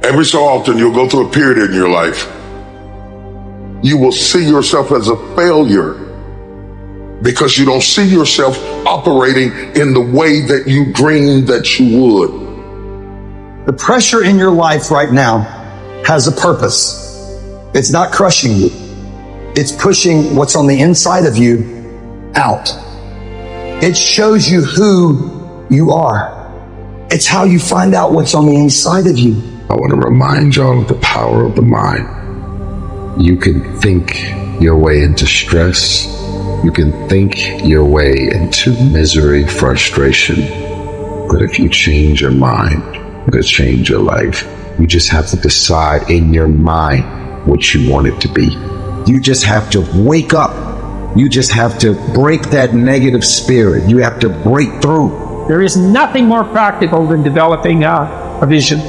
Every so often, you'll go through a period in your life. You will see yourself as a failure because you don't see yourself operating in the way that you dreamed that you would. The pressure in your life right now has a purpose. It's not crushing you. It's pushing what's on the inside of you out. It shows you who you are. It's how you find out what's on the inside of you. I want to remind y'all of the power of the mind. You can think your way into stress. You can think your way into misery, frustration. But if you change your mind, it'll change your life. You just have to decide in your mind what you want it to be. You just have to wake up. You just have to break that negative spirit. You have to break through. There is nothing more practical than developing a vision.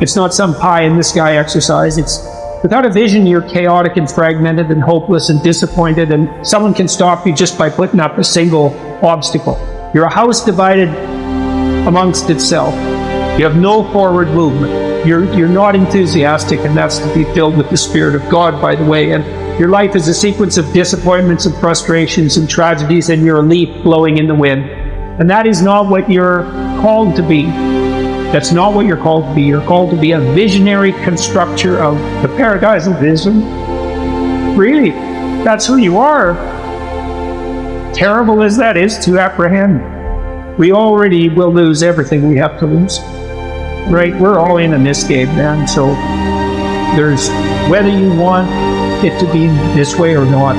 It's not some pie in the sky exercise. It's without a vision, you're chaotic and fragmented and hopeless and disappointed, and someone can stop you just by putting up a single obstacle. You're a house divided amongst itself. You have no forward movement. You're not enthusiastic, and that's to be filled with the Spirit of God, by the way. And your life is a sequence of disappointments and frustrations and tragedies, and you're a leaf blowing in the wind. And that is not what you're called to be. That's not what you're called to be. You're called to be a visionary constructor of the paradise of vision. Really, that's who you are. Terrible as that is to apprehend. We already will lose everything we have to lose. Right? We're all in this game, man. So there's, whether you want it to be this way or not,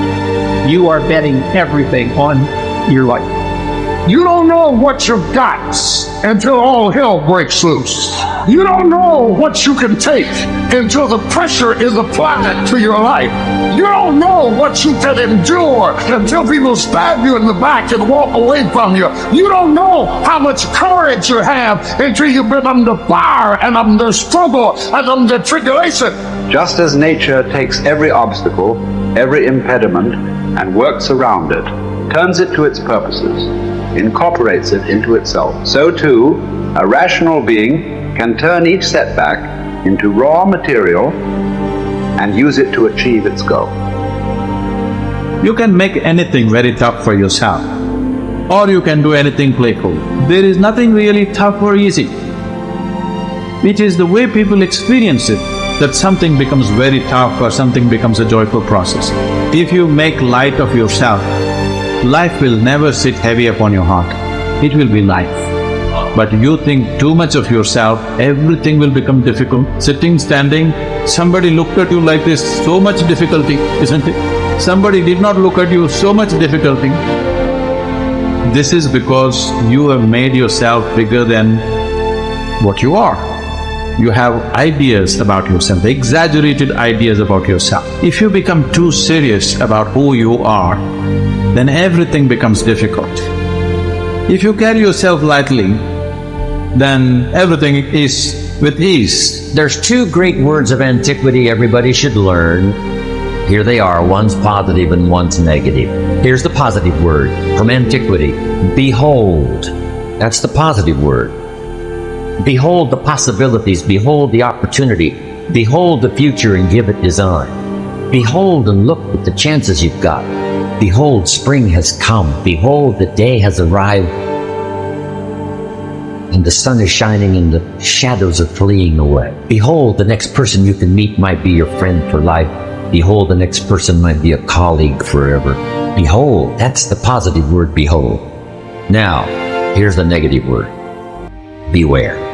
you are betting everything on your life. You don't know what you've got until all hell breaks loose. You don't know what you can take until the pressure is applied to your life. You don't know what you can endure until people stab you in the back and walk away from you. You don't know how much courage you have until you've been under fire and under struggle and under tribulation. Just as nature takes every obstacle, every impediment, and works around it, turns it to its purposes, incorporates it into itself, so too, a rational being can turn each setback into raw material and use it to achieve its goal. You can make anything very tough for yourself, or you can do anything playful. There is nothing really tough or easy. It is the way people experience it that something becomes very tough or something becomes a joyful process. If you make light of yourself, life will never sit heavy upon your heart. It will be life. But you think too much of yourself, everything will become difficult. Sitting, standing, somebody looked at you like this, so much difficulty, isn't it? Somebody did not look at you, so much difficulty. This is because you have made yourself bigger than what you are. You have ideas about yourself, exaggerated ideas about yourself. If you become too serious about who you are, then everything becomes difficult. If you carry yourself lightly, then everything is with ease. There's two great words of antiquity everybody should learn. Here they are, one's positive and one's negative. Here's the positive word from antiquity, behold. That's the positive word. Behold the possibilities, behold the opportunity, behold the future and give it design. Behold and look at the chances you've got. Behold, spring has come. Behold, the day has arrived. And the sun is shining and the shadows are fleeing away. Behold, the next person you can meet might be your friend for life. Behold, the next person might be a colleague forever. Behold, that's the positive word, behold. Now, here's the negative word, beware.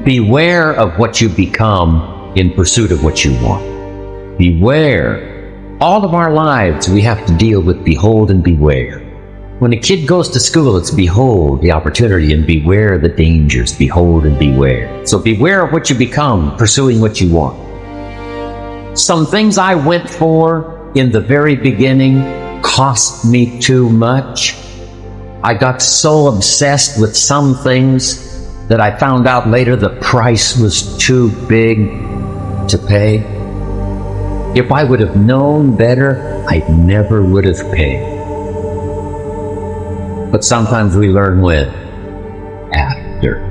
Beware of what you become in pursuit of what you want. Beware. All of our lives we have to deal with behold and beware. When a kid goes to school, it's behold the opportunity and beware the dangers, behold and beware. So beware of what you become, pursuing what you want. Some things I went for in the very beginning cost me too much. I got so obsessed with some things that I found out later the price was too big to pay. If I would have known better, I never would have paid. But sometimes we learn when? After.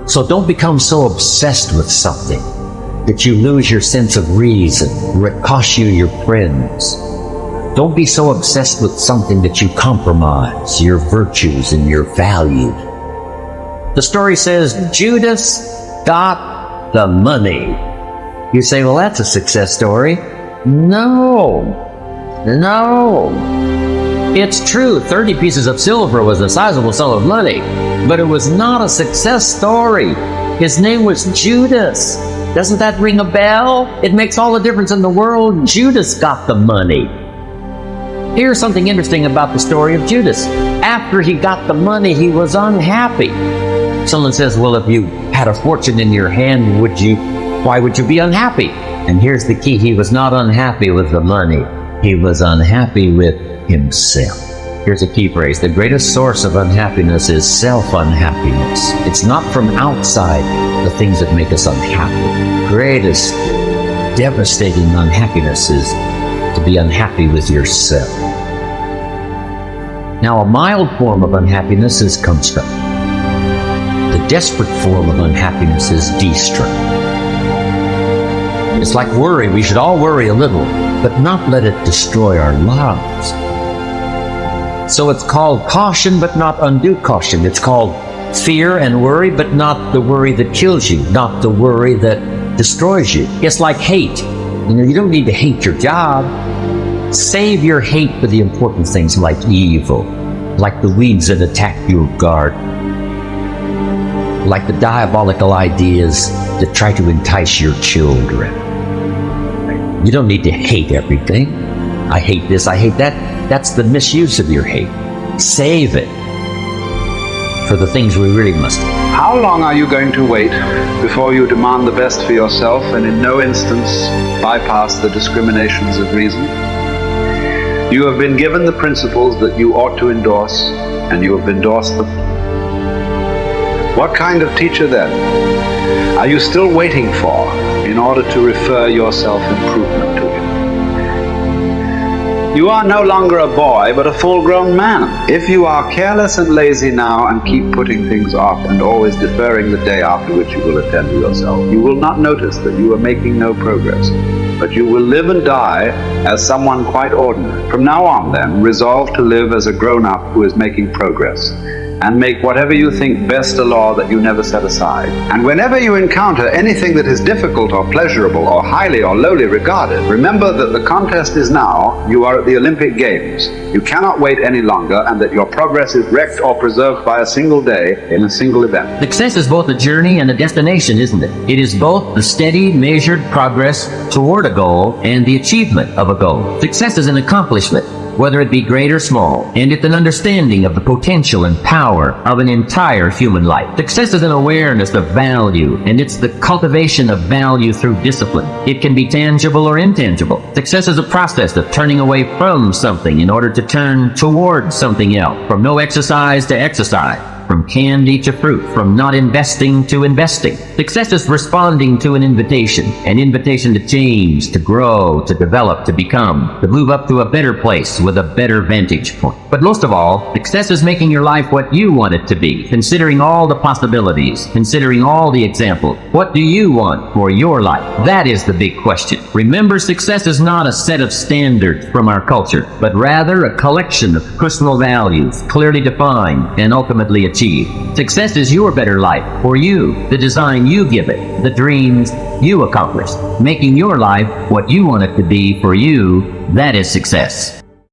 So don't become so obsessed with something that you lose your sense of reason, or it costs you your friends. Don't be so obsessed with something that you compromise your virtues and your values. The story says Judas got the money. You say, well, that's a success story. No. It's true, 30 pieces of silver was a sizable sum of money, but it was not a success story. His name was Judas. Doesn't that ring a bell? It makes all the difference in the world. Judas got the money. Here's something interesting about the story of Judas. After he got the money, he was unhappy. Someone says, well, if you had a fortune in your hand, why would you be unhappy? And here's the key. He was not unhappy with the money. He was unhappy with himself. Here's a key phrase. The greatest source of unhappiness is self-unhappiness. It's not from outside the things that make us unhappy. Greatest devastating unhappiness is to be unhappy with yourself. Now, a mild form of unhappiness is construct. The desperate form of unhappiness is destruct. It's like worry. We should all worry a little, but not let it destroy our lives. So it's called caution, but not undue caution. It's called fear and worry, but not the worry that kills you, not the worry that destroys you. It's like hate. You don't need to hate your job. Save your hate for the important things like evil, like the weeds that attack your garden, like the diabolical ideas that try to entice your children. You don't need to hate everything. I hate this, I hate that. That's the misuse of your hate. Save it for the things we really must. How long are you going to wait before you demand the best for yourself and in no instance bypass the discriminations of reason? You have been given the principles that you ought to endorse, and you have endorsed them. What kind of teacher then are you still waiting for in order to refer your self-improvement to him? You are no longer a boy, but a full-grown man. If you are careless and lazy now and keep putting things off and always deferring the day after which you will attend to yourself, you will not notice that you are making no progress, but you will live and die as someone quite ordinary. From now on, then, resolve to live as a grown-up who is making progress, and make whatever you think best a law that you never set aside. And whenever you encounter anything that is difficult or pleasurable or highly or lowly regarded, remember that the contest is now. You are at the Olympic Games. You cannot wait any longer, and that your progress is wrecked or preserved by a single day in a single event. Success is both a journey and a destination, isn't it? It is both the steady, measured progress toward a goal and the achievement of a goal. Success is an accomplishment, whether it be great or small, and it's an understanding of the potential and power of an entire human life. Success is an awareness of value, and it's the cultivation of value through discipline. It can be tangible or intangible. Success is a process of turning away from something in order to turn towards something else, from no exercise to exercise, from candy to fruit, from not investing to investing. Success is responding to an invitation to change, to grow, to develop, to become, to move up to a better place with a better vantage point. But most of all, success is making your life what you want it to be, considering all the possibilities, considering all the examples. What do you want for your life? That is the big question. Remember, success is not a set of standards from our culture, but rather a collection of personal values, clearly defined and ultimately achieved. Success is your better life for you, the design you give it, the dreams you accomplish. Making your life what you want it to be for you, that is success.